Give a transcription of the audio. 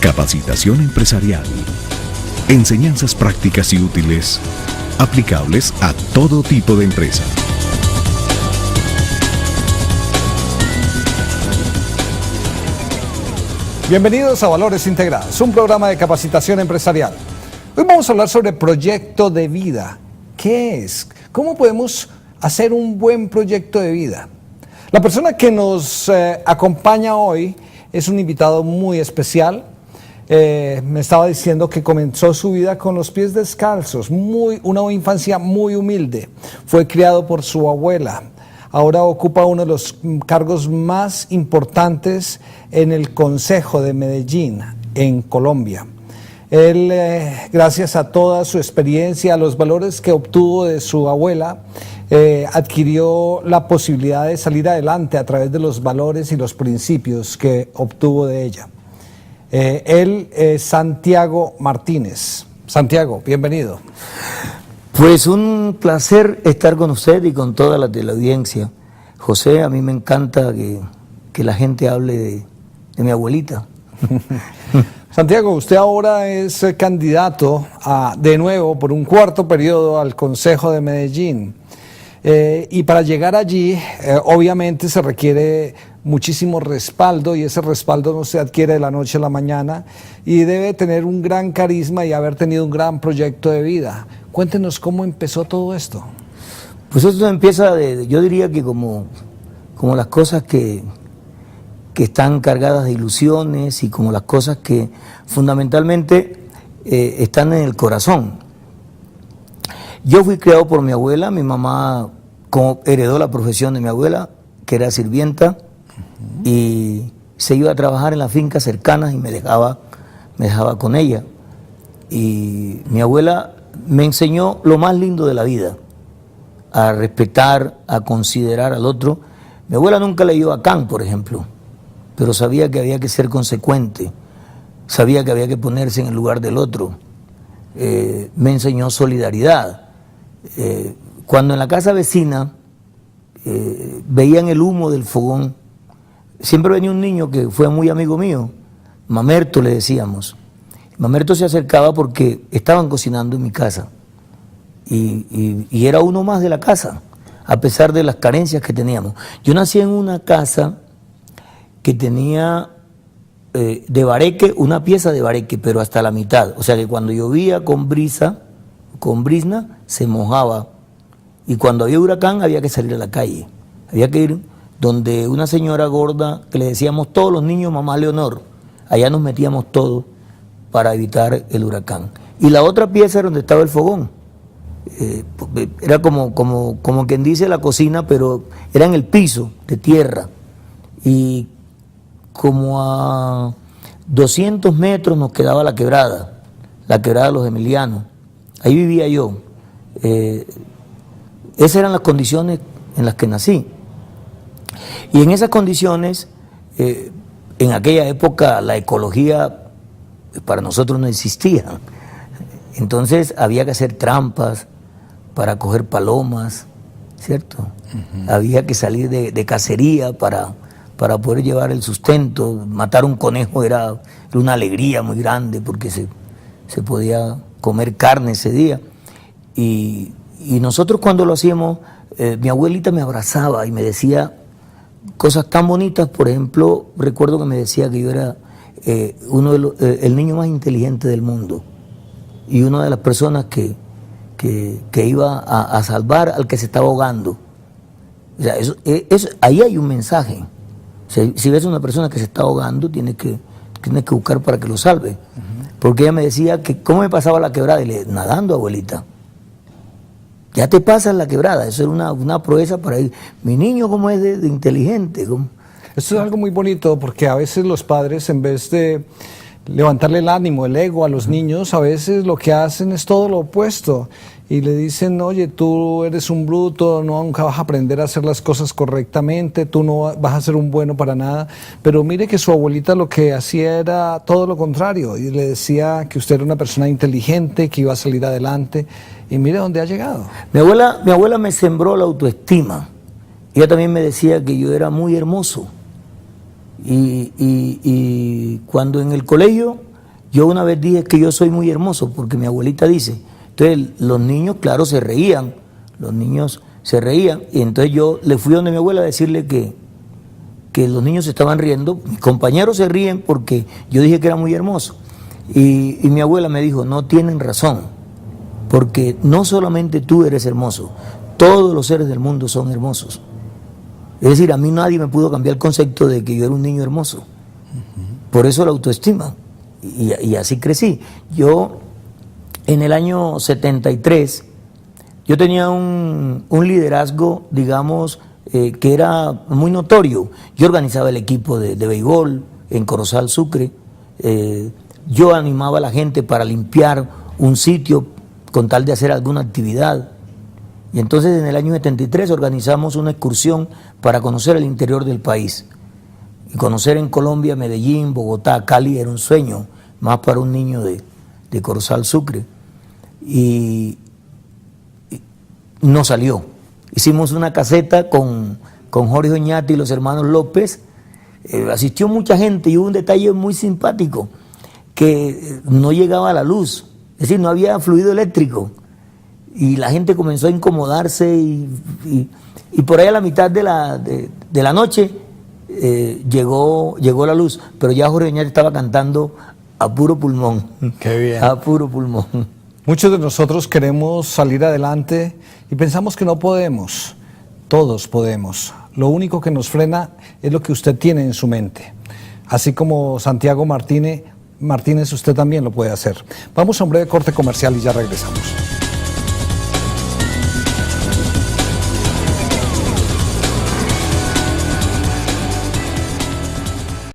Capacitación empresarial. Enseñanzas prácticas y útiles aplicables a todo tipo de empresa. Bienvenidos a Valores Integrados, un programa de capacitación empresarial. Hoy vamos a hablar sobre proyecto de vida. ¿Qué es? ¿Cómo podemos hacer un buen proyecto de vida? La persona que nos acompaña hoy es un invitado muy especial. Me estaba diciendo que comenzó su vida con los pies descalzos, una infancia muy humilde. Fue criado por su abuela. Ahora ocupa uno de los cargos más importantes en el Consejo de Medellín, en Colombia. Él, gracias a toda su experiencia, a los valores que obtuvo de su abuela, adquirió la posibilidad de salir adelante a través de los valores y los principios que obtuvo de ella. Él es Santiago Martínez. Santiago, bienvenido. Pues un placer estar con usted y con toda la teleaudiencia. José, a mí me encanta que la gente hable de mi abuelita. Santiago, usted ahora es candidato de nuevo por un cuarto periodo al Consejo de Medellín. Y para llegar allí, obviamente se requiere muchísimo respaldo, y ese respaldo no se adquiere de la noche a la mañana, y debe tener un gran carisma y haber tenido un gran proyecto de vida. Cuéntenos cómo empezó todo esto. Pues esto empieza, yo diría que como las cosas que están cargadas de ilusiones y como las cosas que fundamentalmente están en el corazón. Yo fui criado por mi abuela. Mi mamá heredó la profesión de mi abuela, que era sirvienta, y se iba a trabajar en las fincas cercanas y me dejaba con ella. Y mi abuela me enseñó lo más lindo de la vida, a respetar, a considerar al otro. Mi abuela nunca leyó a Kant, por ejemplo, pero sabía que había que ser consecuente, sabía que había que ponerse en el lugar del otro. Me enseñó solidaridad. Cuando en la casa vecina veían el humo del fogón, siempre venía un niño que fue muy amigo mío, Mamerto le decíamos. Mamerto se acercaba porque estaban cocinando en mi casa y era uno más de la casa, a pesar de las carencias que teníamos. Yo nací en una casa que tenía de bareque, una pieza de bareque, pero hasta la mitad. O sea que cuando llovía con brizna, se mojaba. Y cuando había huracán había que salir a la calle. Había que ir donde una señora gorda, que le decíamos todos los niños mamá Leonor. Allá nos metíamos todos para evitar el huracán. Y la otra pieza era donde estaba el fogón. Era como quien dice la cocina, pero era en el piso de tierra. Y como a 200 metros nos quedaba la quebrada de los Emilianos. Ahí vivía yo. Esas eran las condiciones en las que nací. Y en esas condiciones, en aquella época la ecología para nosotros no existía. Entonces había que hacer trampas para coger palomas, ¿cierto? Había que salir de cacería para poder llevar el sustento. Matar un conejo era una alegría muy grande porque se podía comer carne ese día. Y nosotros cuando lo hacíamos, mi abuelita me abrazaba y me decía cosas tan bonitas. Por ejemplo, recuerdo que me decía que yo era el niño más inteligente del mundo y una de las personas que iba a salvar al que se estaba ahogando. O sea, ahí hay un mensaje. O sea, si ves a una persona que se está ahogando, tienes que buscar para que lo salve. Porque ella me decía que cómo me pasaba la quebrada, y le nadando, abuelita. Ya te pasas la quebrada. Eso era una proeza para ir. Mi niño, ¿cómo es de inteligente? ¿Cómo? Esto es algo muy bonito, porque a veces los padres, en vez de levantarle el ánimo, el ego a los niños, a veces lo que hacen es todo lo opuesto. Y le dicen, oye, tú eres un bruto, nunca vas a aprender a hacer las cosas correctamente, tú no vas a ser un bueno para nada. Pero mire que su abuelita lo que hacía era todo lo contrario, y le decía que usted era una persona inteligente, que iba a salir adelante, y mire dónde ha llegado. Mi abuela me sembró la autoestima. Ella también me decía que yo era muy hermoso. Y cuando en el colegio Yo una vez dije que yo soy muy hermoso, porque mi abuelita dice. Entonces los niños, claro, se reían, y entonces yo le fui donde mi abuela a decirle que los niños se estaban riendo, mis compañeros se ríen porque yo dije que era muy hermoso. Y mi abuela me dijo, no tienen razón, porque no solamente tú eres hermoso, todos los seres del mundo son hermosos. Es decir, a mí nadie me pudo cambiar el concepto de que yo era un niño hermoso. Por eso la autoestima. Y así crecí. Yo, en el año 73, yo tenía un liderazgo, digamos, que era muy notorio. Yo organizaba el equipo de béisbol en Corozal, Sucre. Yo animaba a la gente para limpiar un sitio con tal de hacer alguna actividad. Y entonces en el año 73 organizamos una excursión para conocer el interior del país. Y conocer en Colombia, Medellín, Bogotá, Cali era un sueño, más para un niño de Corozal, Sucre. Y no salió. Hicimos una caseta con Jorge Oñate y los hermanos López. Asistió mucha gente y hubo un detalle muy simpático, que no llegaba la luz, es decir, no había fluido eléctrico. Y la gente comenzó a incomodarse y por ahí a la mitad de la noche llegó la luz, pero ya Jorge Oñate estaba cantando a puro pulmón. Qué bien. A puro pulmón. Muchos de nosotros queremos salir adelante y pensamos que no podemos. Todos podemos. Lo único que nos frena es lo que usted tiene en su mente. Así como Santiago Martínez, usted también lo puede hacer. Vamos a un breve corte comercial y ya regresamos.